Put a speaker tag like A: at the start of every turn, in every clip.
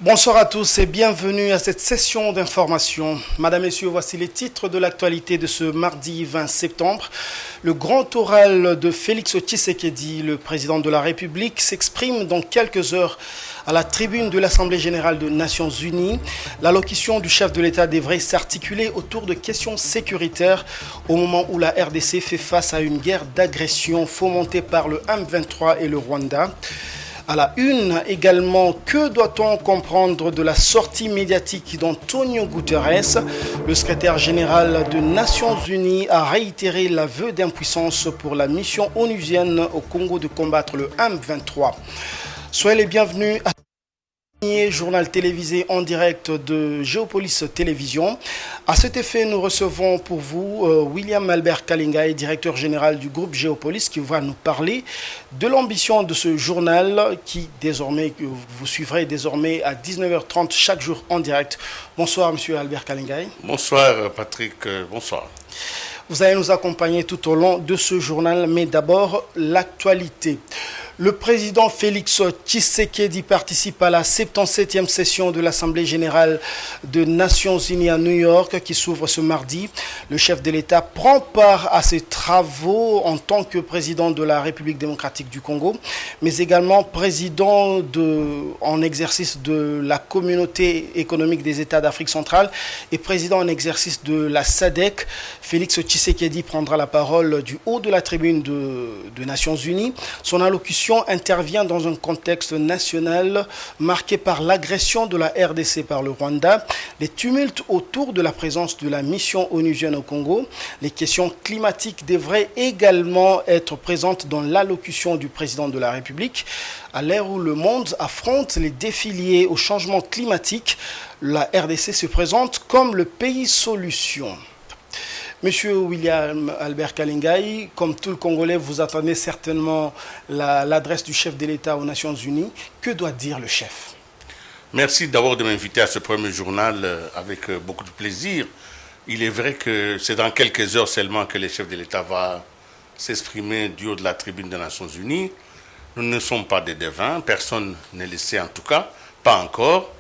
A: Bonsoir à tous et bienvenue à cette session d'information. Madame, Messieurs, voici les titres de l'actualité de ce mardi 20 septembre. Le grand oral de Félix Tshisekedi, le président de la République, s'exprime dans quelques heures à la tribune de l'Assemblée générale des Nations unies. L'allocution du chef de l'État devrait s'articuler autour de questions sécuritaires au moment où la RDC fait face à une guerre d'agression fomentée par le M23 et le Rwanda. À la une également, que doit-on comprendre de la sortie médiatique d'Antonio Guterres? Le secrétaire général des Nations Unies a réitéré l'aveu d'impuissance pour la mission onusienne au Congo de combattre le M23. Soyez les bienvenus à journal télévisé en direct de Géopolis Télévision. À cet effet, nous recevons pour vous William Albert Kalingai, directeur général du groupe Géopolis, qui va nous parler de l'ambition de ce journal qui désormais, vous suivrez désormais à 19h30 chaque jour en direct. Bonsoir Monsieur Albert Kalingai.
B: Bonsoir Patrick, bonsoir.
A: Vous allez nous accompagner tout au long de ce journal, mais d'abord l'actualité. Le président Félix Tshisekedi participe à la 77e session de l'Assemblée générale des Nations unies à New York qui s'ouvre ce mardi. Le chef de l'État prend part à ses travaux en tant que président de la République démocratique du Congo, mais également président en exercice de la Communauté économique des États d'Afrique centrale et président en exercice de la SADC. Félix Tshisekedi prendra la parole du haut de la tribune des Nations unies. Son allocution intervient dans un contexte national marqué par l'agression de la RDC par le Rwanda, les tumultes autour de la présence de la mission onusienne au Congo. Les questions climatiques devraient également être présentes dans l'allocution du président de la République. À l'ère où le monde affronte les défis liés au changement climatique, la RDC se présente comme le pays solution. Monsieur William Albert Kalingai, comme tout le Congolais, vous attendez certainement l'adresse du chef de l'État aux Nations Unies. Que doit dire le chef?
B: Merci d'abord de m'inviter à ce premier journal avec beaucoup de plaisir. Il est vrai que c'est dans quelques heures seulement que le chef de l'État va s'exprimer du haut de la tribune des Nations Unies. Nous ne sommes pas des devins, personne n'est laissé en tout cas, pas encore.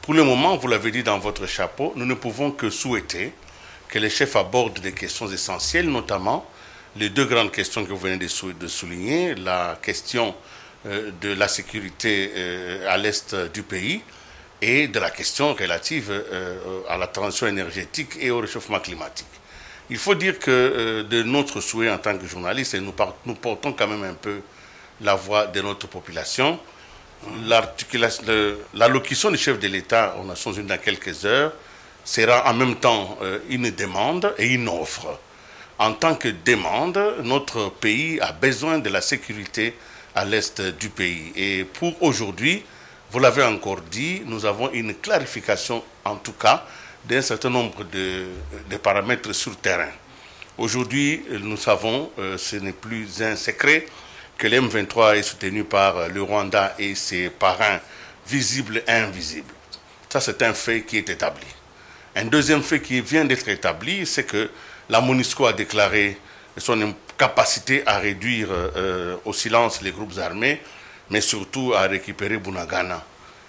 B: Pour le moment, vous l'avez dit dans votre chapeau, nous ne pouvons que souhaiter que les chefs abordent des questions essentielles, notamment les deux grandes questions que vous venez de souligner, la question de la sécurité à l'est du pays et de la question relative à la transition énergétique et au réchauffement climatique. Il faut dire que de notre souhait en tant que journaliste, et nous portons quand même un peu la voix de notre population, l'allocution du chef de l'État aux Nations Unies dans quelques heures sera en même temps une demande et une offre. En tant que demande, notre pays a besoin de la sécurité à l'est du pays. Et pour aujourd'hui, vous l'avez encore dit, nous avons une clarification, en tout cas, d'un certain nombre de paramètres sur terrain. Aujourd'hui, nous savons, ce n'est plus un secret, que le M23 est soutenu par le Rwanda et ses parrains visibles et invisibles. Ça, c'est un fait qui est établi. Un deuxième fait qui vient d'être établi, c'est que la MONUSCO a déclaré son incapacité à réduire au silence les groupes armés, mais surtout à récupérer Bunagana.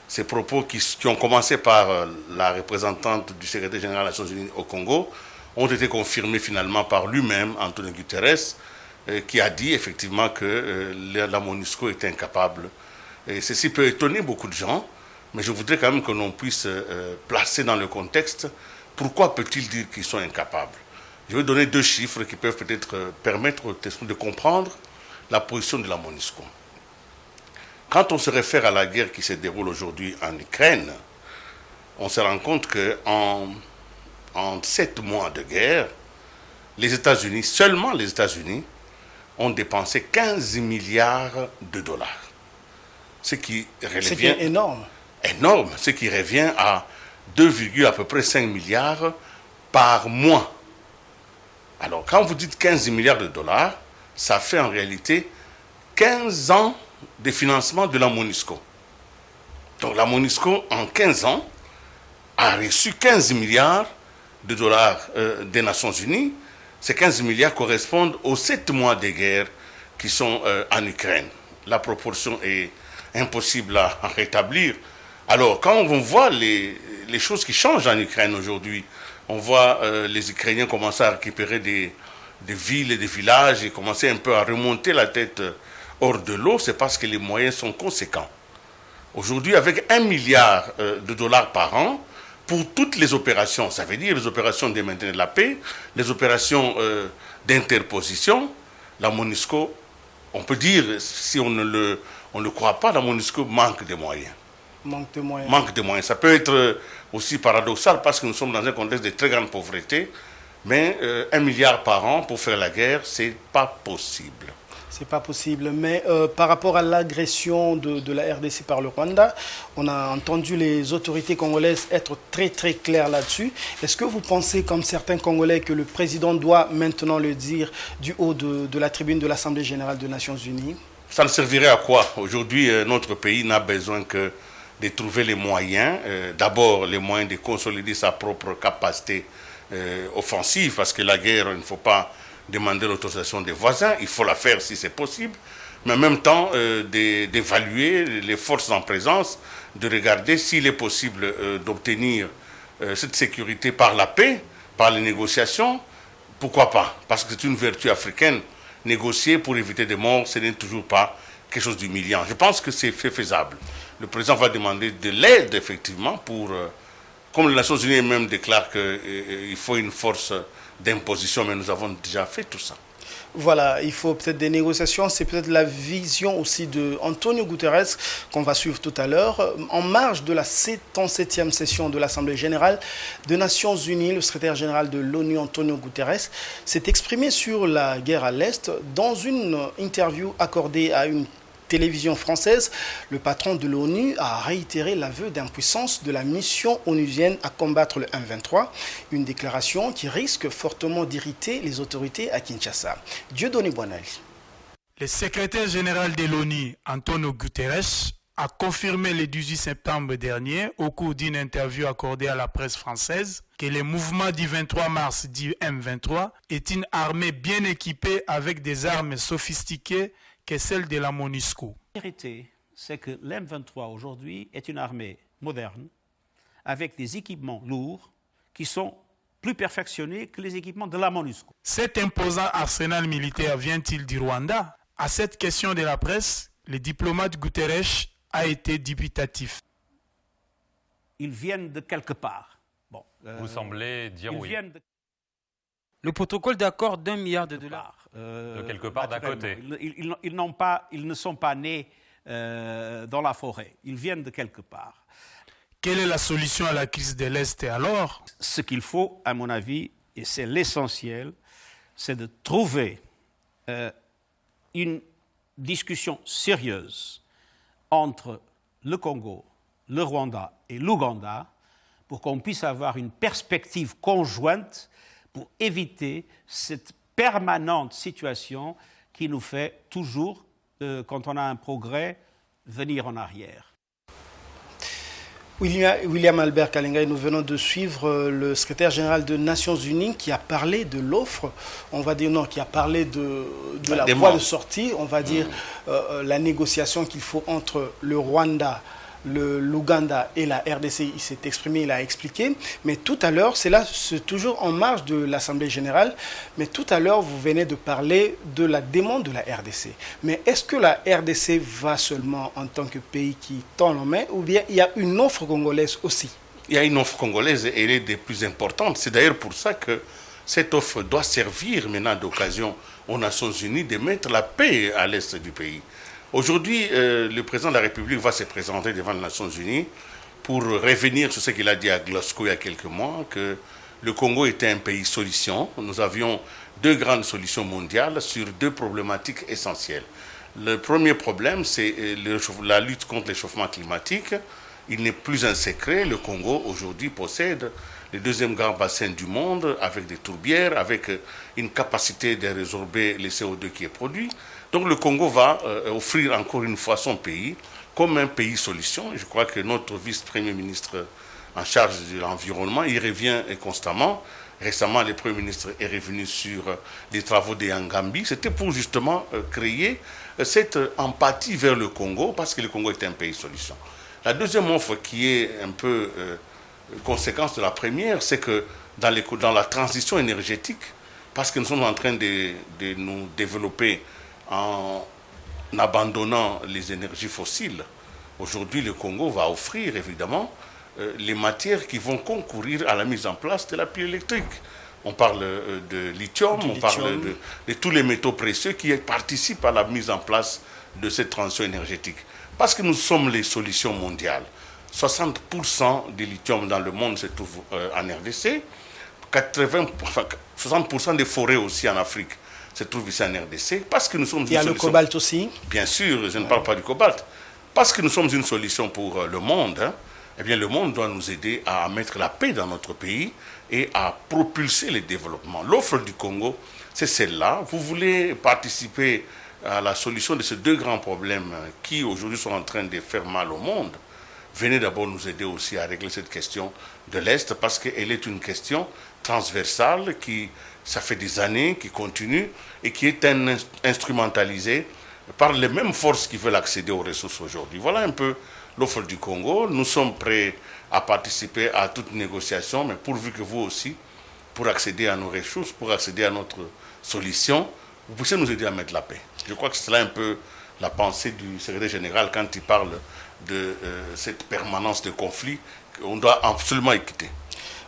B: Ces propos qui ont commencé par la représentante du secrétaire général des Nations Unies au Congo ont été confirmés finalement par lui-même, Antonio Guterres, qui a dit effectivement que la MONUSCO était incapable. Et ceci peut étonner beaucoup de gens, mais je voudrais quand même que l'on puisse placer dans le contexte pourquoi peut-il dire qu'ils sont incapables. Je vais donner deux chiffres qui peuvent peut-être permettre de comprendre la position de la MONUSCO. Quand on se réfère à la guerre qui se déroule aujourd'hui en Ukraine, on se rend compte qu'en 7 mois de guerre, les États-Unis, seulement les États-Unis, ont dépensé 15 milliards de dollars. Ce qui
A: revient énorme.
B: Énorme, ce qui revient à 2, à peu près 5 milliards par mois. Alors, quand vous dites 15 milliards de dollars, ça fait en réalité 15 ans de financement de la MONUSCO. Donc, la MONUSCO, en 15 ans, a reçu 15 milliards de dollars des Nations Unies. Ces 15 milliards correspondent aux 7 mois de guerre qui sont en Ukraine. La proportion est impossible à rétablir Alors, quand on voit les choses qui changent en Ukraine aujourd'hui, on voit les Ukrainiens commencer à récupérer des villes et des villages et commencer un peu à remonter la tête hors de l'eau, c'est parce que les moyens sont conséquents. Aujourd'hui, avec 1 milliard de dollars par an, pour toutes les opérations, ça veut dire les opérations de maintien de la paix, les opérations d'interposition, la MONUSCO, on peut dire, si on ne le croit pas, la MONUSCO manque de moyens.
A: Manque de moyens.
B: Manque de moyens. Ça peut être aussi paradoxal parce que nous sommes dans un contexte de très grande pauvreté, mais 1 milliard par an pour faire la guerre, c'est pas possible.
A: C'est pas possible. Mais par rapport à l'agression de la RDC par le Rwanda, on a entendu les autorités congolaises être très très claires là-dessus. Est-ce que vous pensez, comme certains Congolais, que le président doit maintenant le dire du haut de la tribune de l'Assemblée générale des Nations unies? Ça ne servirait à quoi? Aujourd'hui, notre pays n'a besoin que de trouver les moyens, d'abord les moyens de consolider sa propre capacité offensive, parce que la guerre, il ne faut pas demander l'autorisation des voisins, il faut la faire si c'est possible, mais en même temps d'évaluer les forces en présence, de regarder s'il est possible d'obtenir cette sécurité par la paix, par les négociations, pourquoi pas? Parce que c'est une vertu africaine, négocier pour éviter des morts, ce n'est toujours pas quelque chose d'humiliant. Je pense que c'est faisable. Le président va demander de l'aide, effectivement, pour... comme les Nations Unies même déclarent qu'il faut une force d'imposition, mais nous avons déjà fait tout ça. Voilà, il faut peut-être des négociations, c'est peut-être la vision aussi d'Antonio Guterres qu'on va suivre tout à l'heure. En marge de la 77e session de l'Assemblée générale des Nations Unies, le secrétaire général de l'ONU, Antonio Guterres, s'est exprimé sur la guerre à l'Est dans une interview accordée à une télévision française. Le patron de l'ONU a réitéré l'aveu d'impuissance de la mission onusienne à combattre le M23, une déclaration qui risque fortement d'irriter les autorités à Kinshasa. Dieudonné Boinali.
C: Le secrétaire général de l'ONU, Antonio Guterres, a confirmé le 18 septembre dernier, au cours d'une interview accordée à la presse française, que le mouvement du 23 mars du M23 est une armée bien équipée avec des armes sophistiquées que celle de la MONUSCO.
D: La vérité, c'est que l'M23 aujourd'hui est une armée moderne, avec des équipements lourds qui sont plus perfectionnés que les équipements de la MONUSCO.
C: Cet imposant arsenal militaire vient-il du Rwanda? À cette question de la presse, le diplomate Guterres a été dubitatif.
D: Ils viennent de quelque part.
E: Bon, vous semblez dire oui.
F: Le protocole d'accord d'1 milliard de dollars.
E: De quelque part d'à côté.
D: Ils ne sont pas nés dans la forêt. Ils viennent de quelque part.
C: Quelle est la solution à la crise de l'Est alors?
D: Ce qu'il faut, à mon avis, et c'est l'essentiel, c'est de trouver une discussion sérieuse entre le Congo, le Rwanda et l'Ouganda pour qu'on puisse avoir une perspective conjointe pour éviter cette permanente situation qui nous fait toujours, quand on a un progrès, venir en arrière.
A: William Albert Kalenga, nous venons de suivre le secrétaire général des Nations Unies qui a parlé de l'offre, on va dire non, qui a parlé de la voie de sortie, on va dire la négociation qu'il faut entre le Rwanda, l'Ouganda et la RDC. Il s'est exprimé, il a expliqué, mais tout à l'heure, c'est toujours en marge de l'Assemblée générale, mais tout à l'heure, vous venez de parler de la demande de la RDC. Mais est-ce que la RDC va seulement en tant que pays qui tend la main, ou bien il y a une offre congolaise aussi? Il y a une offre congolaise et elle est des plus importantes. C'est d'ailleurs pour ça que cette offre doit servir maintenant d'occasion aux Nations Unies de mettre la paix à l'est du pays. Aujourd'hui, le président de la République va se présenter devant les Nations Unies pour revenir sur ce qu'il a dit à Glasgow il y a quelques mois, que le Congo était un pays solution. Nous avions 2 grandes solutions mondiales sur 2 problématiques essentielles. Le premier problème, c'est la lutte contre le réchauffement climatique. Il n'est plus un secret, le Congo aujourd'hui possède le 2e grand bassin du monde avec des tourbières, avec une capacité de résorber le CO2 qui est produit. Donc le Congo va offrir encore une fois son pays comme un pays solution. Je crois que notre vice-premier ministre en charge de l'environnement, il revient constamment. Récemment, le Premier ministre est revenu sur les travaux de Yangambi. C'était pour justement créer cette empathie vers le Congo, parce que le Congo est un pays solution.
B: La deuxième offre qui est un peu conséquence de la première, c'est que dans la transition énergétique, parce que nous sommes en train de nous développer en abandonnant les énergies fossiles, aujourd'hui le Congo va offrir évidemment les matières qui vont concourir à la mise en place de la pile électrique. On parle de lithium, parle de tous les métaux précieux qui participent à la mise en place de cette transition énergétique. Parce que nous sommes les solutions mondiales. 60% du lithium dans le monde se trouve en RDC. 60% des forêts aussi en Afrique se trouvent ici en RDC. Parce que nous sommes
A: Il y a le cobalt aussi.
B: Bien sûr, je ne parle pas du cobalt. Parce que nous sommes une solution pour le monde, eh bien le monde doit nous aider à mettre la paix dans notre pays et à propulser le développement. L'offre du Congo, c'est celle-là. Vous voulez participer à la solution de ces deux grands problèmes qui aujourd'hui sont en train de faire mal au monde. Venez d'abord nous aider aussi à régler cette question de l'Est parce qu'elle est une question transversale qui, ça fait des années, qui continue et qui est instrumentalisée par les mêmes forces qui veulent accéder aux ressources aujourd'hui. Voilà un peu l'offre du Congo. Nous sommes prêts à participer à toute négociation, mais pourvu que vous aussi, pour accéder à nos ressources, pour accéder à notre solution, vous puissiez nous aider à mettre la paix. Je crois que c'est là un peu la pensée du secrétaire général quand il parle de cette permanence de conflits qu'on doit absolument quitter.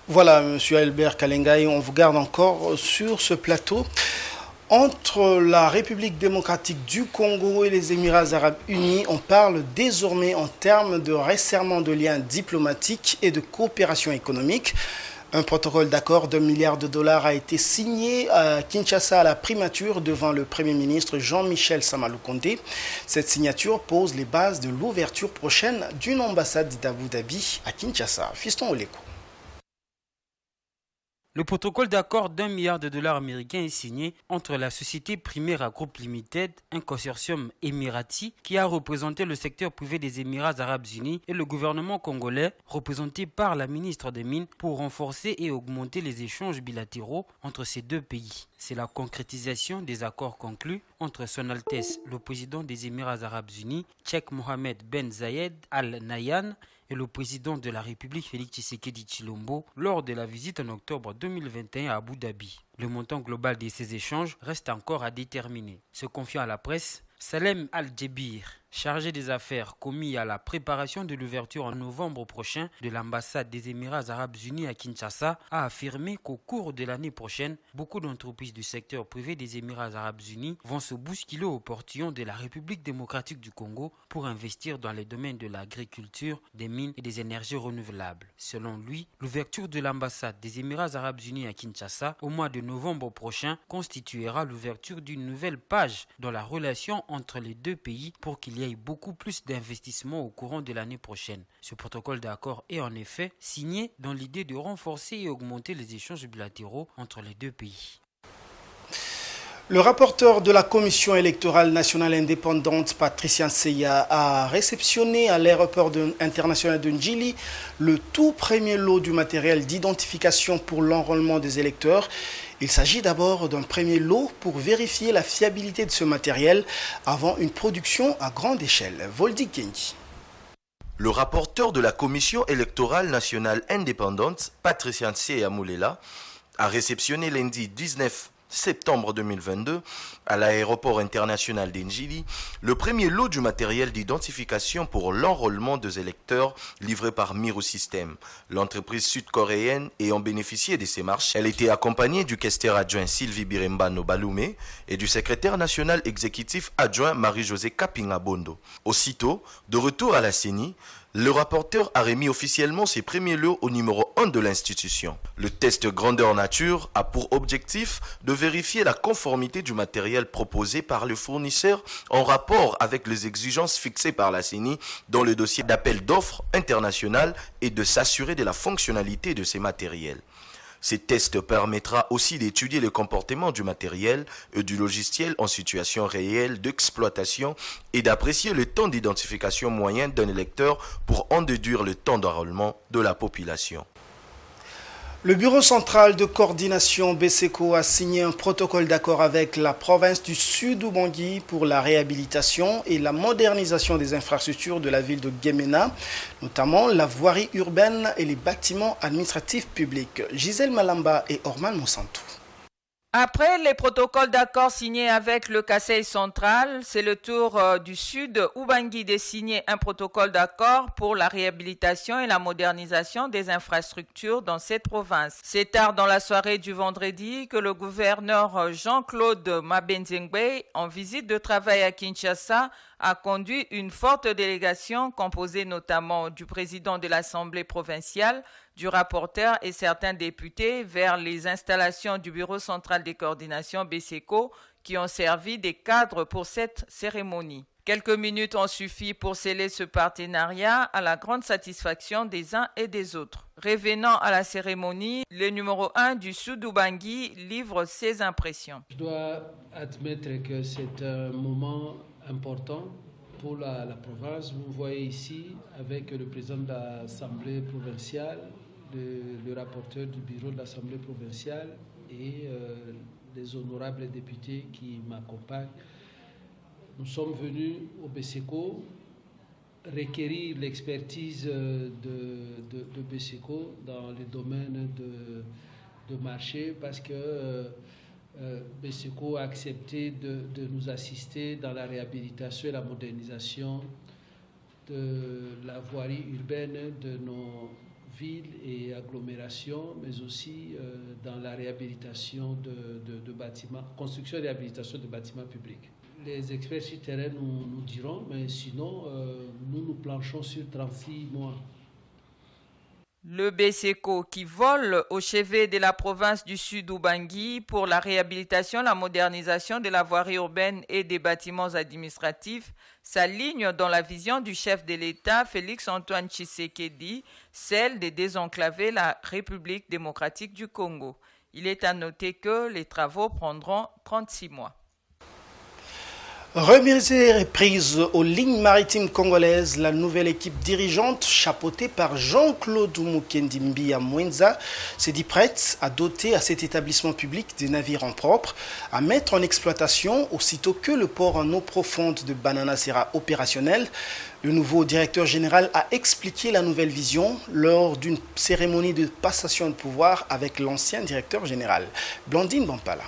A: Voilà, M. Albert Kalengai, on vous garde encore sur ce plateau. Entre la République démocratique du Congo et les Émirats arabes unis, on parle désormais en termes de resserrement de liens diplomatiques et de coopération économique. Un protocole d'accord d'$1 milliard a été signé à Kinshasa à la primature devant le Premier ministre Jean-Michel Sama Lukonde. Cette signature pose les bases de l'ouverture prochaine d'une ambassade d'Abu Dhabi à Kinshasa. Fiston Oleko.
F: Le protocole d'accord d'$1 milliard américain est signé entre la société Primera Group Limited, un consortium émirati qui a représenté le secteur privé des Émirats arabes unis et le gouvernement congolais, représenté par la ministre des Mines, pour renforcer et augmenter les échanges bilatéraux entre ces deux pays. C'est la concrétisation des accords conclus entre Son Altesse, le président des Émirats arabes unis, Cheikh Mohamed Ben Zayed Al Nahyan, et le président de la République Félix Tshisekedi Tshilombo lors de la visite en octobre 2021 à Abu Dhabi. Le montant global de ces échanges reste encore à déterminer. Se confiant à la presse, Salem Al-Djebir, chargé des affaires commis à la préparation de l'ouverture en novembre prochain de l'ambassade des Émirats arabes unis à Kinshasa, a affirmé qu'au cours de l'année prochaine, beaucoup d'entreprises du secteur privé des Émirats arabes unis vont se bousculer au portillon de la République démocratique du Congo pour investir dans les domaines de l'agriculture, des mines et des énergies renouvelables. Selon lui, l'ouverture de l'ambassade des Émirats arabes unis à Kinshasa au mois de novembre prochain constituera l'ouverture d'une nouvelle page dans la relation entre les deux pays pour qu'il y ait beaucoup plus d'investissements au courant de l'année prochaine. Ce protocole d'accord est en effet signé dans l'idée de renforcer et augmenter les échanges bilatéraux entre les deux pays.
A: Le rapporteur de la Commission électorale nationale indépendante, Patricia Nseya, a réceptionné à l'aéroport international de Njili le tout premier lot du matériel d'identification pour l'enrôlement des électeurs. Il s'agit d'abord d'un premier lot pour vérifier la fiabilité de ce matériel avant une production à grande échelle. Voldy Kenji.
G: Le rapporteur de la Commission électorale nationale indépendante, Patricia Nseya Moulela, a réceptionné lundi 19 septembre 2022 à l'aéroport international d'Njili le premier lot du matériel d'identification pour l'enrôlement des électeurs livré par Mirosystem, l'entreprise sud-coréenne ayant bénéficié de ces marches. Elle était accompagnée du questeur adjoint Sylvie Birembano Baloumé et du secrétaire national exécutif adjoint Marie-Josée Kapinga Bondo. Aussitôt, de retour à la CENI, le rapporteur a remis officiellement ses premiers lots au numéro 1 de l'institution. Le test grandeur nature a pour objectif de vérifier la conformité du matériel proposé par le fournisseur en rapport avec les exigences fixées par la CENI dans le dossier d'appel d'offres international et de s'assurer de la fonctionnalité de ces matériels. Ces tests permettra aussi d'étudier le comportement du matériel et du logiciel en situation réelle d'exploitation et d'apprécier le temps d'identification moyen d'un électeur pour en déduire le temps d'enrôlement de la population.
A: Le Bureau central de coordination BESECO a signé un protocole d'accord avec la province du Sud-Ubangui pour la réhabilitation et la modernisation des infrastructures de la ville de Guémena, notamment la voirie urbaine et les bâtiments administratifs publics. Gisèle Malamba et Orman Moussantou.
H: Après les protocoles d'accord signés avec le Kasaï central, c'est le tour du Sud-Ubangui de signer un protocole d'accord pour la réhabilitation et la modernisation des infrastructures dans cette province. C'est tard dans la soirée du vendredi que le gouverneur Jean-Claude Mabenzengbe, en visite de travail à Kinshasa, a conduit une forte délégation composée notamment du président de l'Assemblée provinciale, du rapporteur et certains députés vers les installations du Bureau central de coordination BESECO qui ont servi des cadres pour cette cérémonie. Quelques minutes ont suffi pour sceller ce partenariat à la grande satisfaction des uns et des autres. Revenant à la cérémonie, le numéro 1 du Sud-Ubangui livre ses impressions.
I: Je dois admettre que c'est un moment important pour la province. Vous voyez ici avec le président de l'Assemblée provinciale, le rapporteur du bureau de l'Assemblée provinciale et les honorables députés qui m'accompagnent. Nous sommes venus au BESECO requérir l'expertise de BESECO dans le domaine de marché parce que BESECO a accepté de nous assister dans la réhabilitation et la modernisation de la voirie urbaine de nos villes et agglomérations, mais aussi dans la réhabilitation de bâtiments, construction et réhabilitation de bâtiments publics. Les experts sur terrain nous diront, mais sinon, nous planchons sur 36 mois.
H: Le BESECO qui vole au chevet de la province du Sud-Ubangui pour la réhabilitation, la modernisation de la voirie urbaine et des bâtiments administratifs s'aligne dans la vision du chef de l'État Félix-Antoine Tshisekedi, celle de désenclaver la République démocratique du Congo. Il est à noter que les travaux prendront 36 mois.
A: Remise et reprise aux lignes maritimes congolaises, la nouvelle équipe dirigeante chapeautée par Jean-Claude Mukendi Mbia Mwenza s'est dit prête à doter à cet établissement public des navires en propre, à mettre en exploitation aussitôt que le port en eau profonde de Banana sera opérationnel. Le nouveau directeur général a expliqué la nouvelle vision lors d'une cérémonie de passation de pouvoir avec l'ancien directeur général. Blandine Bampala.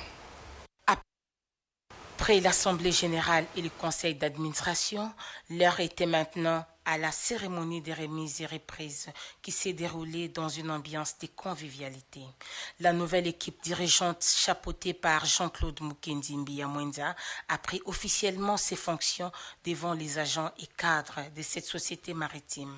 J: Après l'Assemblée générale et le conseil d'administration, l'heure était maintenant à la cérémonie de remise et reprise qui s'est déroulée dans une ambiance de convivialité. La nouvelle équipe dirigeante chapeautée par Jean-Claude Mukendi Mbia Mwenza a pris officiellement ses fonctions devant les agents et cadres de cette société maritime.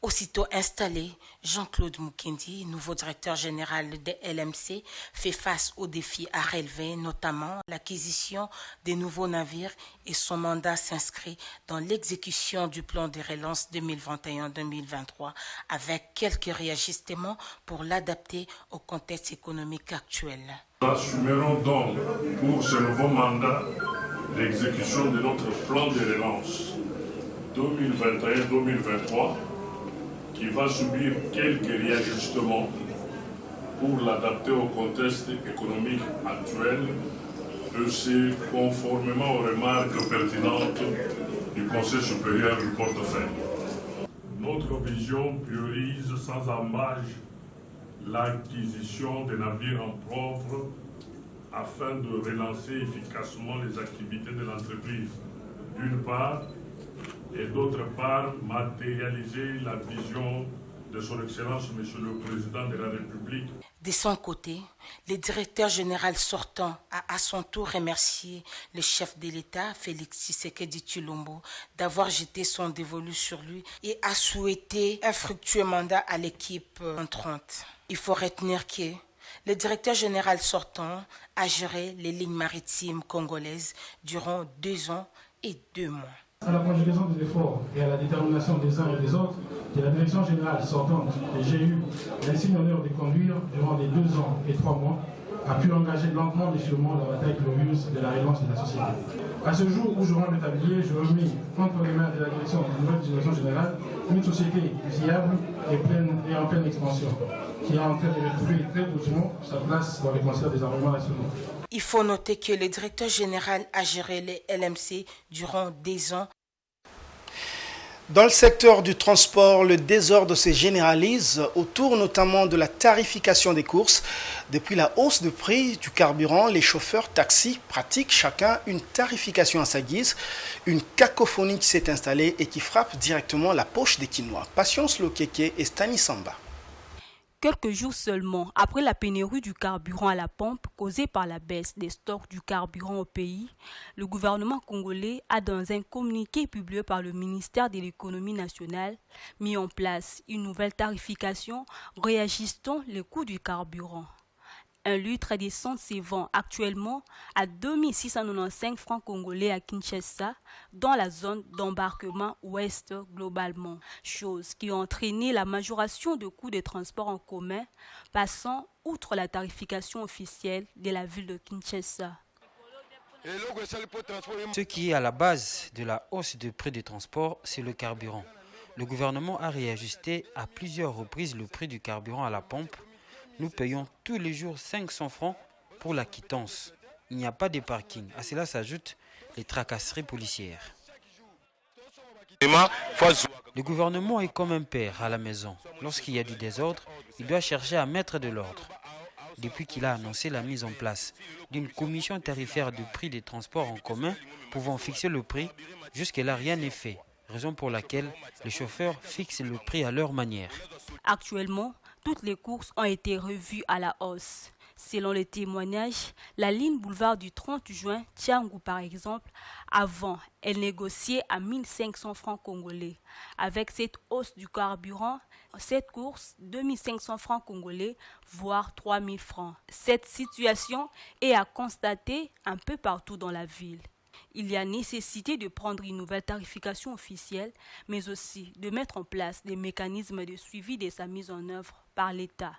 J: Aussitôt installé, Jean-Claude Mukendi, nouveau directeur général de LMC, fait face aux défis à relever, notamment l'acquisition des nouveaux navires, et son mandat s'inscrit dans l'exécution du plan de relance 2021-2023 avec quelques réajustements pour l'adapter au contexte économique actuel.
K: Nous assumerons donc pour ce nouveau mandat l'exécution de notre plan de relance 2021-2023 qui va subir quelques réajustements pour l'adapter au contexte économique actuel, et c'est conformément aux remarques pertinentes du Conseil supérieur du portefeuille. Notre vision priorise sans ambages l'acquisition des navires en propre afin de relancer efficacement les activités de l'entreprise, d'une part, et d'autre part, matérialiser la vision de son Excellence, Monsieur le Président de la République.
J: De son côté, le directeur général sortant a à son tour remercié le chef de l'État, Félix Tshisekedi Tshilombo, d'avoir jeté son dévolu sur lui et a souhaité un fructueux mandat à l'équipe entrante. Il faut retenir que le directeur général sortant a géré les lignes maritimes congolaises durant 2 ans et 2 mois.
L: À la conjugaison des efforts et à la détermination des uns et des autres, de la direction générale sortante, j'ai eu l'insigne honneur de conduire durant les 2 ans et 3 mois a pu engager lentement mais sûrement la bataille glorieuse de la relance de la société. À ce jour où je rends le tablier, je remets entre les mains de la direction de la nouvelle direction générale une société viable et en pleine expansion, qui est en train de retrouver très doucement sa place dans les concerts des armements nationaux.
J: Il faut noter que le directeur général a géré les LMC durant des ans.
A: Dans le secteur du transport, le désordre se généralise autour notamment de la tarification des courses. Depuis la hausse de prix du carburant, les chauffeurs taxis pratiquent chacun une tarification à sa guise, une cacophonie qui s'est installée et qui frappe directement la poche des Quinois. Patience Lokeke et Stani Samba.
M: Quelques jours seulement après la pénurie du carburant à la pompe causée par la baisse des stocks du carburant au pays, le gouvernement congolais a, dans un communiqué publié par le ministère de l'économie nationale, mis en place une nouvelle tarification réajustant le coût du carburant. Un litre d'essence se vend actuellement à 2695 francs congolais à Kinshasa, dans la zone d'embarquement ouest globalement, chose qui a entraîné la majoration de coûts des transports en commun, passant outre la tarification officielle de la ville de Kinshasa.
F: Ce qui est à la base de la hausse de prix des transports, c'est le carburant. Le gouvernement a réajusté à plusieurs reprises le prix du carburant à la pompe. Nous payons tous les jours 500 francs pour la quittance. Il n'y a pas de parking. À cela s'ajoutent les tracasseries policières. Le gouvernement est comme un père à la maison. Lorsqu'il y a du désordre, il doit chercher à mettre de l'ordre. Depuis qu'il a annoncé la mise en place d'une commission tarifaire de prix des transports en commun pouvant fixer le prix, jusque-là rien n'est fait. Raison pour laquelle les chauffeurs fixent le prix à leur manière.
M: Actuellement, toutes les courses ont été revues à la hausse. Selon les témoignages, la ligne boulevard du 30 juin, Tiangou par exemple, avant, elle négociait à 1500 francs congolais. Avec cette hausse du carburant, cette course, 2500 francs congolais, voire 3000 francs. Cette situation est à constater un peu partout dans la ville. Il y a nécessité de prendre une nouvelle tarification officielle, mais aussi de mettre en place des mécanismes de suivi de sa mise en œuvre par l'État.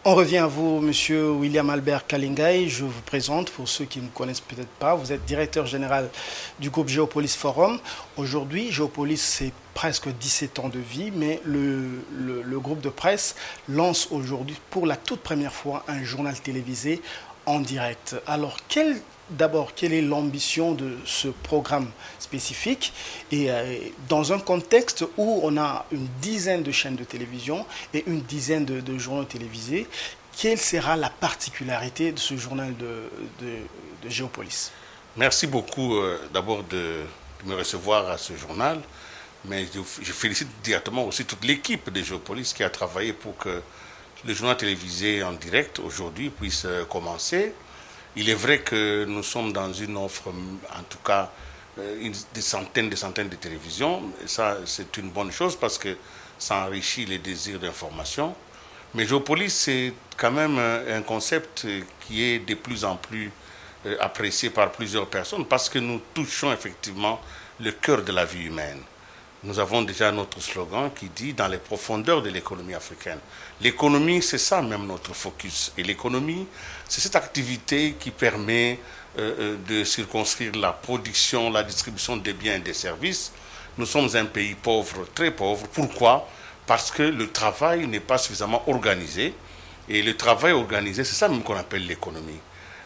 A: On revient à vous, Monsieur William Albert Kalingai. Je vous présente, pour ceux qui ne me connaissent peut-être pas, vous êtes directeur général du groupe Géopolis Forum. Aujourd'hui, Géopolis, c'est presque 17 ans de vie, mais le groupe de presse lance aujourd'hui, pour la toute première fois, un journal télévisé en direct. Alors, d'abord, quelle est l'ambition de ce programme spécifique et dans un contexte où on a une dizaine de chaînes de télévision et une dizaine de journaux télévisés, quelle sera la particularité de ce journal de Géopolis?
B: Merci beaucoup d'abord de me recevoir à ce journal, mais je félicite directement aussi toute l'équipe de Géopolis qui a travaillé pour que le journal télévisé en direct aujourd'hui puisse commencer. Il est vrai que nous sommes dans une offre, en tout cas, des centaines de télévisions. Et ça, c'est une bonne chose parce que ça enrichit les désirs d'information. Mais Géopolis, c'est quand même un concept qui est de plus en plus apprécié par plusieurs personnes parce que nous touchons effectivement le cœur de la vie humaine. Nous avons déjà notre slogan qui dit « Dans les profondeurs de l'économie africaine ». L'économie, c'est ça même notre focus. Et l'économie, c'est cette activité qui permet de circonscrire la production, la distribution des biens et des services. Nous sommes un pays pauvre, très pauvre. Pourquoi? Parce que le travail n'est pas suffisamment organisé. Et le travail organisé, c'est ça même qu'on appelle l'économie.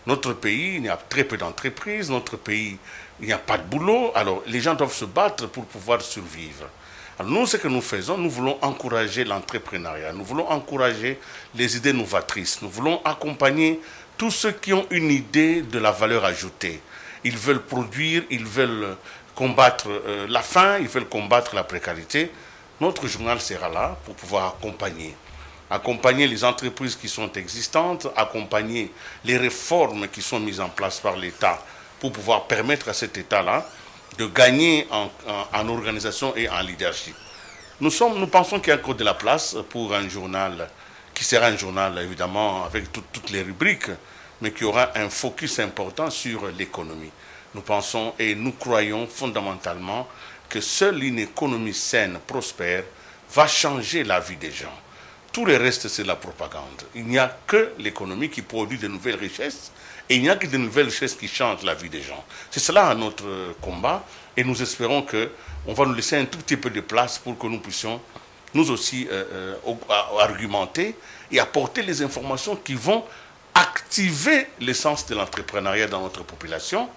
B: Notre pays, il y a très peu d'entreprises. Notre pays, il n'y a pas de boulot. Alors, les gens doivent se battre pour pouvoir survivre. Alors, nous, ce que nous faisons, nous voulons encourager l'entrepreneuriat. Nous voulons encourager les idées novatrices. Nous voulons accompagner tous ceux qui ont une idée de la valeur ajoutée. Ils veulent produire, ils veulent combattre la faim, ils veulent combattre la précarité. Notre journal sera là pour pouvoir accompagner les entreprises qui sont existantes, accompagner les réformes qui sont mises en place par l'État pour pouvoir permettre à cet État-là de gagner en organisation et en leadership. Nous pensons qu'il y a encore de la place pour un journal qui sera un journal évidemment avec toutes les rubriques, mais qui aura un focus important sur l'économie. Nous pensons et nous croyons fondamentalement que seule une économie saine, prospère, va changer la vie des gens. Tout le reste, c'est la propagande. Il n'y a que l'économie qui produit de nouvelles richesses et il n'y a que de nouvelles richesses qui changent la vie des gens. C'est cela notre combat et nous espérons qu'on va nous laisser un tout petit peu de place pour que nous puissions nous aussi argumenter et apporter les informations qui vont activer l'essence de l'entrepreneuriat dans notre population.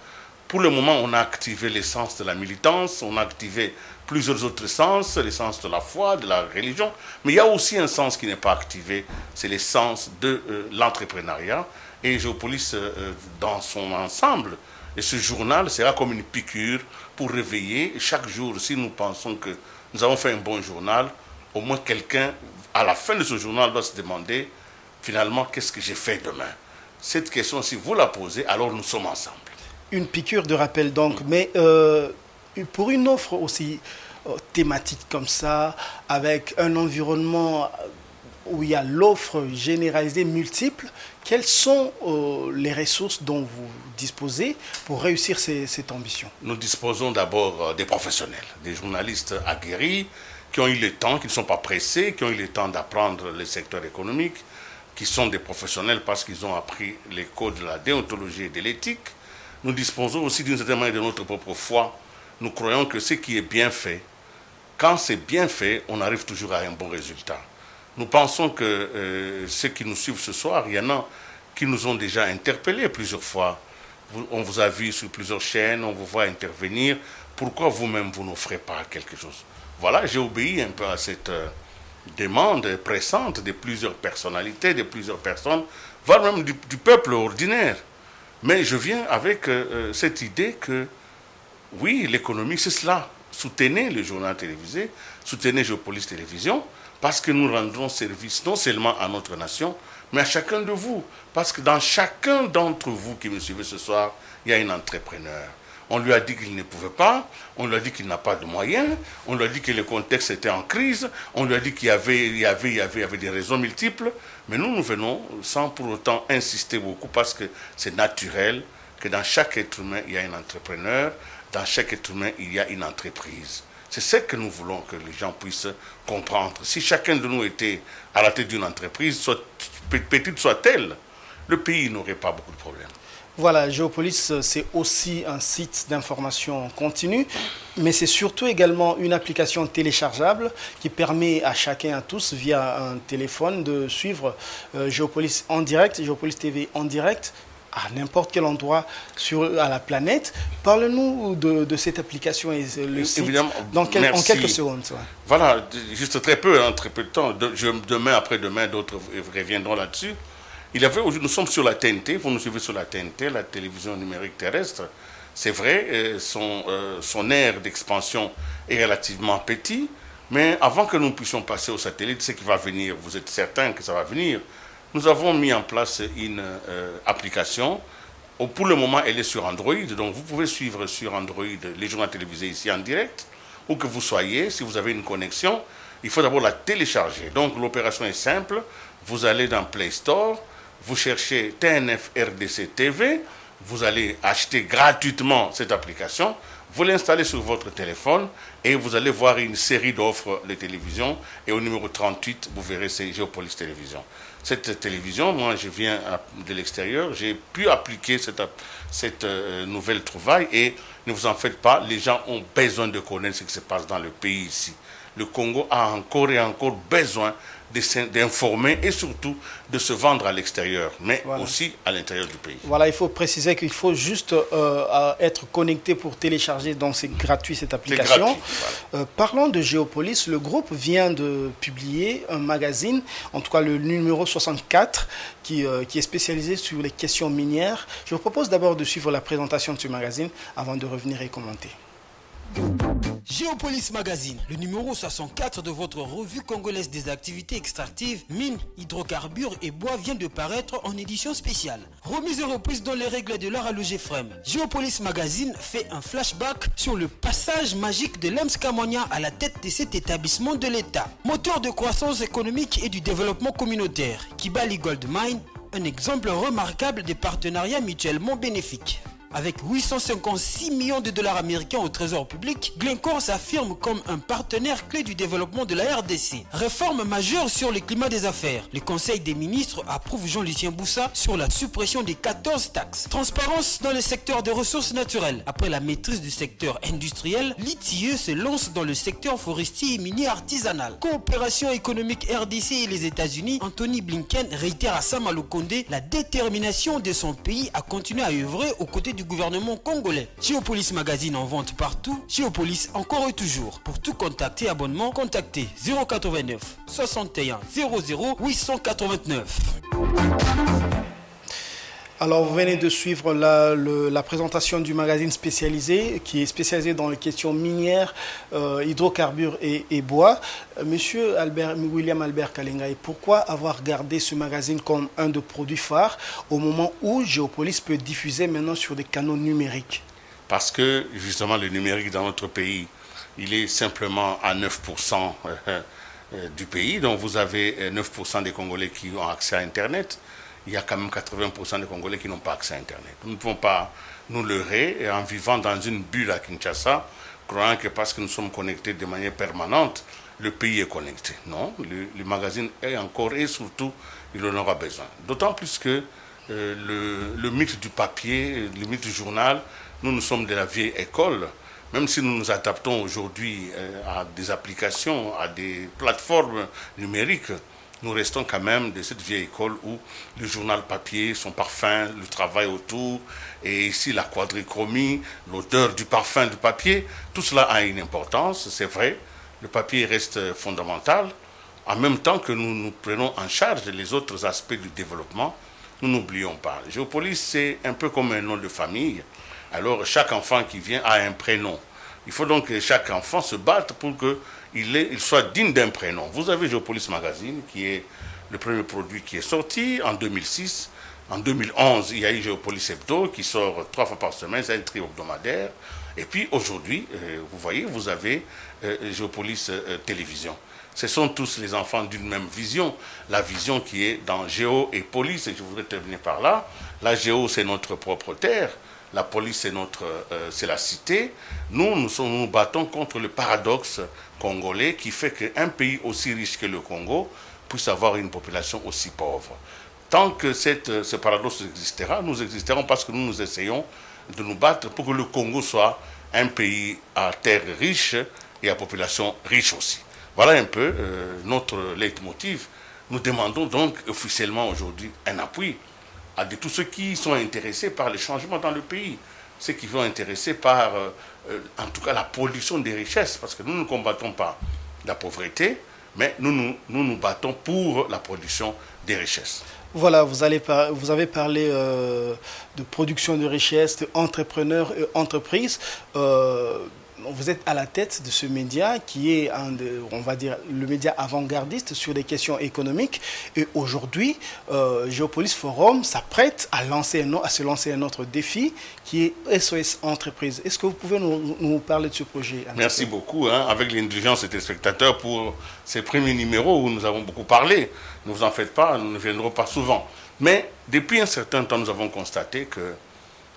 B: Pour le moment, on a activé l'essence de la militance, on a activé plusieurs autres sens, l'essence de la foi, de la religion, mais il y a aussi un sens qui n'est pas activé, c'est l'essence de l'entrepreneuriat. Et Géopolis, dans son ensemble, et ce journal sera comme une piqûre pour réveiller chaque jour. Si nous pensons que nous avons fait un bon journal, au moins quelqu'un, à la fin de ce journal, doit se demander, finalement, qu'est-ce que j'ai fait demain? Cette question, si vous la posez, alors nous sommes ensemble.
A: Une piqûre de rappel donc, mais pour une offre aussi thématique comme ça, avec un environnement où il y a l'offre généralisée multiple, quelles sont les ressources dont vous disposez pour réussir cette ambition?
B: Nous disposons d'abord des professionnels, des journalistes aguerris, qui ont eu le temps, qui ne sont pas pressés, qui ont eu le temps d'apprendre le secteur économique, qui sont des professionnels parce qu'ils ont appris les codes de la déontologie et de l'éthique. Nous disposons aussi d'une certaine manière de notre propre foi. Nous croyons que ce qui est bien fait, quand c'est bien fait, on arrive toujours à un bon résultat. Nous pensons que ceux qui nous suivent ce soir, il y en a qui nous ont déjà interpellés plusieurs fois. On vous a vu sur plusieurs chaînes, on vous voit intervenir. Pourquoi vous-même, vous n'offrez pas quelque chose? Voilà, j'ai obéi un peu à cette demande pressante de plusieurs personnalités, de plusieurs personnes, voire même du peuple ordinaire. Mais je viens avec cette idée que, oui, l'économie, c'est cela. Soutenez le journal télévisé, soutenez Géopolis Télévision, parce que nous rendrons service non seulement à notre nation, mais à chacun de vous. Parce que dans chacun d'entre vous qui me suivez ce soir, il y a un entrepreneur. On lui a dit qu'il ne pouvait pas, on lui a dit qu'il n'a pas de moyens, on lui a dit que le contexte était en crise, on lui a dit qu'il y avait des raisons multiples, mais nous venons sans pour autant insister beaucoup parce que c'est naturel que dans chaque être humain, il y a un entrepreneur, dans chaque être humain, il y a une entreprise. C'est ce que nous voulons que les gens puissent comprendre. Si chacun de nous était à la tête d'une entreprise, petite soit-elle, le pays n'aurait pas beaucoup de problèmes.
A: Voilà, Géopolis, c'est aussi un site d'information continue, mais c'est surtout également une application téléchargeable qui permet à chacun, à tous, via un téléphone, de suivre Géopolis en direct, Géopolis TV en direct, à n'importe quel endroit à la planète. Parle-nous de cette application et le site en quelques secondes. Ouais.
B: Voilà, juste très peu de temps. Demain, après-demain, d'autres reviendront là-dessus. Nous sommes sur la TNT, vous nous suivez sur la TNT, la télévision numérique terrestre. C'est vrai, son aire d'expansion est relativement petit, mais avant que nous puissions passer au satellite, ce qui va venir, vous êtes certain que ça va venir, nous avons mis en place une application. Pour le moment, elle est sur Android, donc vous pouvez suivre sur Android les journaux télévisés ici en direct, où que vous soyez, si vous avez une connexion, il faut d'abord la télécharger. Donc l'opération est simple, vous allez dans Play Store, vous cherchez TNF RDC TV, vous allez acheter gratuitement cette application, vous l'installez sur votre téléphone et vous allez voir une série d'offres de télévision et au numéro 38, vous verrez c'est Géopolis Télévision. Cette télévision, moi je viens de l'extérieur, j'ai pu appliquer cette nouvelle trouvaille et ne vous en faites pas, les gens ont besoin de connaître ce qui se passe dans le pays ici. Le Congo a encore et encore besoin d'informer et surtout de se vendre à l'extérieur, mais aussi à l'intérieur du pays.
A: Voilà, il faut préciser qu'il faut juste être connecté pour télécharger, donc c'est gratuit cette application.
B: Gratuit, voilà.
A: Parlons de Géopolis, le groupe vient de publier un magazine, en tout cas le numéro 64, qui est spécialisé sur les questions minières. Je vous propose d'abord de suivre la présentation de ce magazine avant de revenir et commenter.
N: Géopolis Magazine, le numéro 64 de votre revue congolaise des activités extractives, mines, hydrocarbures et bois vient de paraître en édition spéciale. Remise et reprise dans les règles de l'art à l'OGFREM. Géopolis Magazine fait un flashback sur le passage magique de Lems Kamonia à la tête de cet établissement de l'État. Moteur de croissance économique et du développement communautaire, Kibali Gold Mine, un exemple remarquable des partenariats mutuellement bénéfiques. Avec 856 millions de dollars américains au trésor public, Glencore s'affirme comme un partenaire clé du développement de la RDC. Réforme majeure sur le climat des affaires. Le Conseil des ministres approuve Jean-Lucien Boussa sur la suppression des 14 taxes. Transparence dans le secteur des ressources naturelles. Après la maîtrise du secteur industriel, l'ITIE se lance dans le secteur forestier et minier artisanal. Coopération économique RDC et les États-Unis, Anthony Blinken réitère à Sama Lukonde la détermination de son pays à continuer à œuvrer aux côtés du gouvernement congolais. Géopolis Magazine en vente partout, Géopolis encore et toujours. Pour tout contact et abonnement, contactez 089 61 00 889.
A: Alors, vous venez de suivre la présentation du magazine spécialisé, qui est spécialisé dans les questions minières, hydrocarbures et bois. Monsieur William Albert Kalengai, pourquoi avoir gardé ce magazine comme un de produits phares au moment où Géopolis peut diffuser maintenant sur des canaux numériques?
B: Parce que, justement, le numérique dans notre pays, il est simplement à 9% du pays. Donc, vous avez 9% des Congolais qui ont accès à Internet. Il y a quand même 80% des Congolais qui n'ont pas accès à Internet. Nous ne pouvons pas nous leurrer en vivant dans une bulle à Kinshasa, croyant que parce que nous sommes connectés de manière permanente, le pays est connecté. Non, le magazine est encore et surtout, il en aura besoin. D'autant plus que le mythe du papier, le mythe du journal, nous sommes de la vieille école. Même si nous nous adaptons aujourd'hui à des applications, à des plateformes numériques, nous restons quand même de cette vieille école où le journal papier, son parfum, le travail autour, et ici la quadrichromie, l'odeur du parfum du papier, tout cela a une importance, c'est vrai. Le papier reste fondamental. En même temps que nous prenons en charge les autres aspects du développement, nous n'oublions pas. Géopolis, c'est un peu comme un nom de famille. Alors chaque enfant qui vient a un prénom. Il faut donc que chaque enfant se batte pour qu'il soit digne d'un prénom. Vous avez Géopolis Magazine, qui est le premier produit qui est sorti en 2006. En 2011, il y a eu Géopolis Hebdo, qui sort 3 fois par semaine, c'est un trio hebdomadaire. Et puis aujourd'hui, vous voyez, vous avez Géopolis Télévision. Ce sont tous les enfants d'une même vision, la vision qui est dans Géo et Police, et je voudrais terminer par là. La Géo, c'est notre propre terre. La police, c'est la cité. Nous battons contre le paradoxe congolais qui fait qu'un pays aussi riche que le Congo puisse avoir une population aussi pauvre. Tant que ce paradoxe existera, nous existerons parce que nous essayons de nous battre pour que le Congo soit un pays à terre riche et à population riche aussi. Voilà un peu notre leitmotiv. Nous demandons donc officiellement aujourd'hui un appui à tous ceux qui sont intéressés par les changements dans le pays, ceux qui sont intéressés par, en tout cas, la production des richesses, parce que nous ne combattons pas la pauvreté, mais nous nous battons pour la production des richesses.
A: Voilà, vous avez parlé de production de richesses, d'entrepreneurs et entreprises. Vous êtes à la tête de ce média qui est on va dire, le média avant-gardiste sur les questions économiques. Et aujourd'hui, Géopolis Forum s'apprête à se lancer un autre défi qui est SOS Entreprise. Est-ce que vous pouvez nous parler de ce projet?
B: Merci beaucoup, avec l'indulgence des téléspectateurs pour ces premiers numéros où nous avons beaucoup parlé. Ne vous en faites pas, nous ne viendrons pas souvent. Mais depuis un certain temps, nous avons constaté que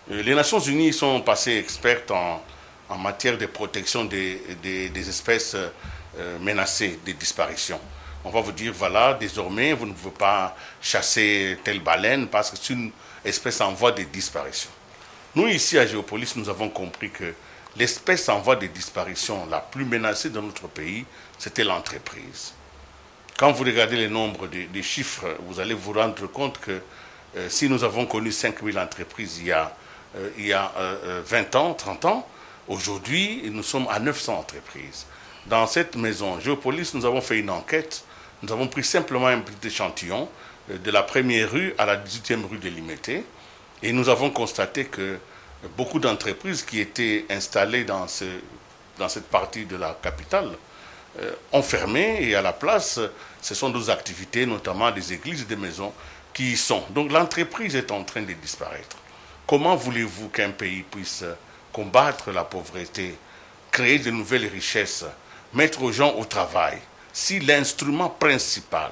B: les Nations Unies sont passées expertes en matière de protection des espèces menacées de disparition. On va vous dire, voilà, désormais, vous ne pouvez pas chasser telle baleine parce que c'est une espèce en voie de disparition. Nous, ici à Géopolis, nous avons compris que l'espèce en voie de disparition la plus menacée dans notre pays, c'était l'entreprise. Quand vous regardez le nombre de chiffres, vous allez vous rendre compte que si nous avons connu 5000 entreprises il y a 20 ans, 30 ans, aujourd'hui, nous sommes à 900 entreprises. Dans cette maison Géopolis, nous avons fait une enquête. Nous avons pris simplement un petit échantillon de la première rue à la 18e rue de Limité. Et nous avons constaté que beaucoup d'entreprises qui étaient installées dans cette partie de la capitale ont fermé. Et à la place, ce sont d'autres activités, notamment des églises et des maisons, qui y sont. Donc l'entreprise est en train de disparaître. Comment voulez-vous qu'un pays puisse combattre la pauvreté, créer de nouvelles richesses, mettre aux gens au travail, si l'instrument principal,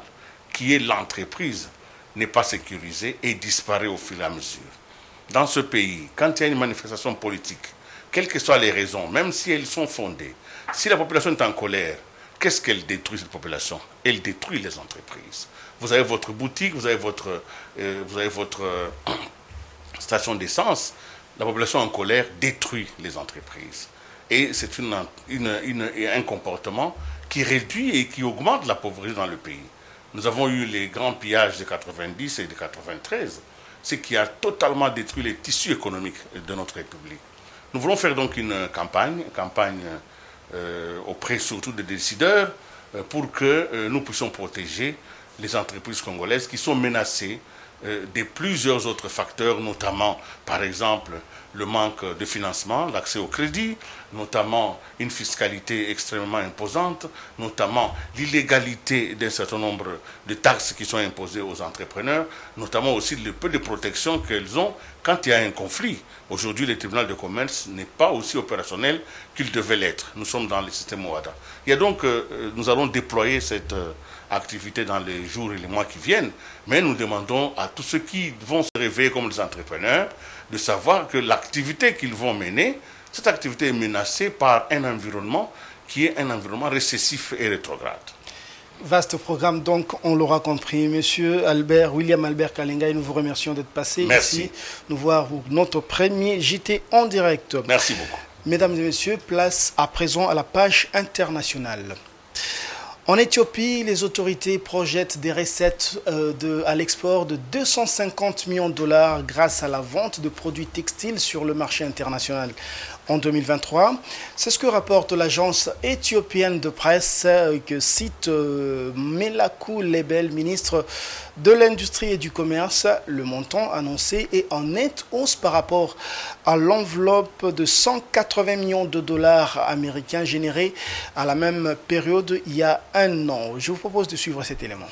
B: qui est l'entreprise, n'est pas sécurisé et disparaît au fur et à mesure? dans ce pays, quand il y a une manifestation politique, quelles que soient les raisons, même si elles sont fondées, si la population est en colère, qu'est-ce qu'elle détruit, cette population? Elle détruit les entreprises. Vous avez votre boutique, vous avez votre station d'essence. La population en colère détruit les entreprises. Et c'est un comportement qui réduit et qui augmente la pauvreté dans le pays. Nous avons eu les grands pillages de 90 et de 93, ce qui a totalement détruit les tissus économiques de notre République. Nous voulons faire donc une campagne auprès surtout des décideurs pour que nous puissions protéger les entreprises congolaises qui sont menacées de plusieurs autres facteurs, notamment, par exemple, le manque de financement, l'accès au crédit, notamment une fiscalité extrêmement imposante, notamment l'illégalité d'un certain nombre de taxes qui sont imposées aux entrepreneurs, notamment aussi le peu de protection qu'elles ont quand il y a un conflit. Aujourd'hui, le tribunal de commerce n'est pas aussi opérationnel qu'il devait l'être. Nous sommes dans le système OADA. Et donc, nous allons déployer cette activité dans les jours et les mois qui viennent, mais nous demandons à tous ceux qui vont se réveiller comme des entrepreneurs de savoir que l'activité qu'ils vont mener, cette activité est menacée par un environnement qui est un environnement récessif et rétrograde.
A: Vaste programme, donc, on l'aura compris. Monsieur William Albert Kalenga, nous vous remercions d'être passé ici, nous voir notre premier JT en direct.
B: Merci beaucoup.
A: Mesdames et messieurs, place à présent à la page internationale. En Éthiopie, les autorités projettent des recettes à l'export de 250 millions de dollars grâce à la vente de produits textiles sur le marché international en 2023. C'est ce que rapporte l'agence éthiopienne de presse que cite Melakou Lebel, ministre de l'Industrie et du Commerce. Le montant annoncé est en nette hausse par rapport à l'enveloppe de 180 millions de dollars américains générée à la même période il y a un an. Je vous propose de suivre cet élément.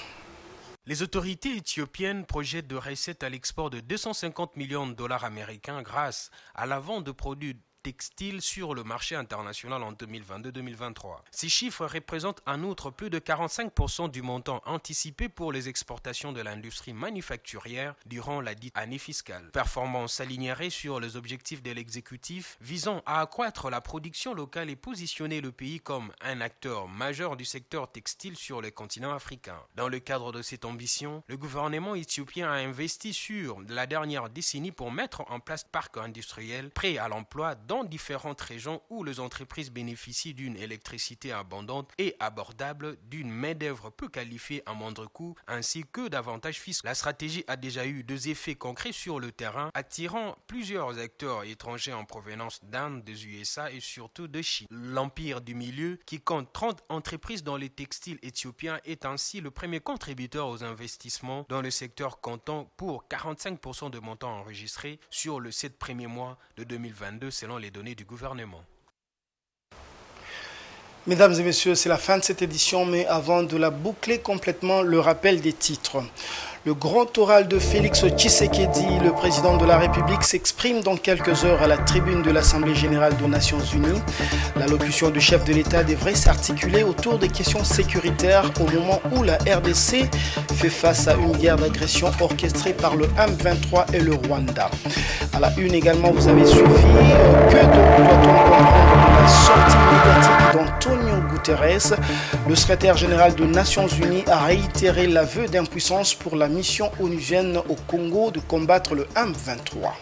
O: Les autorités éthiopiennes projettent de recettes à l'export de 250 millions de dollars américains grâce à la vente de produits textiles sur le marché international en 2022-2023. Ces chiffres représentent en outre plus de 45% du montant anticipé pour les exportations de l'industrie manufacturière durant la dite année fiscale. Performance s'alignerait sur les objectifs de l'exécutif visant à accroître la production locale et positionner le pays comme un acteur majeur du secteur textile sur le continent africain. Dans le cadre de cette ambition, le gouvernement éthiopien a investi sur la dernière décennie pour mettre en place un parc industriel prêt à l'emploi dans différentes régions où les entreprises bénéficient d'une électricité abondante et abordable, d'une main-d'œuvre peu qualifiée à moindre coût, ainsi que d'avantages fiscaux. La stratégie a déjà eu des effets concrets sur le terrain, attirant plusieurs acteurs étrangers en provenance d'Inde, des USA et surtout de Chine. L'Empire du Milieu, qui compte 30 entreprises dans les textiles éthiopiens, est ainsi le premier contributeur aux investissements dans le secteur, comptant pour 45% de montants enregistrés sur les 7 premiers mois de 2022 selon les données du gouvernement.
A: Mesdames et messieurs, c'est la fin de cette édition, mais avant de la boucler complètement, le rappel des titres. Le grand oral de Félix Tshisekedi, le président de la République, s'exprime dans quelques heures à la tribune de l'Assemblée générale des Nations unies. L'allocution du chef de l'État devrait s'articuler autour des questions sécuritaires au moment où la RDC fait face à une guerre d'agression orchestrée par le M23 et le Rwanda. À la une également, vous avez suivi que doit-on comprendre de la sortie médiatique d'Antonio Guterres. Le secrétaire général des Nations unies a réitéré l'aveu d'impuissance pour la mission onusienne au Congo de combattre le M23.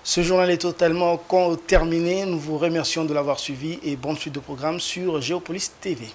A: Ce journal est totalement terminé. Nous vous remercions de l'avoir suivi et bonne suite de programme sur Géopolis TV.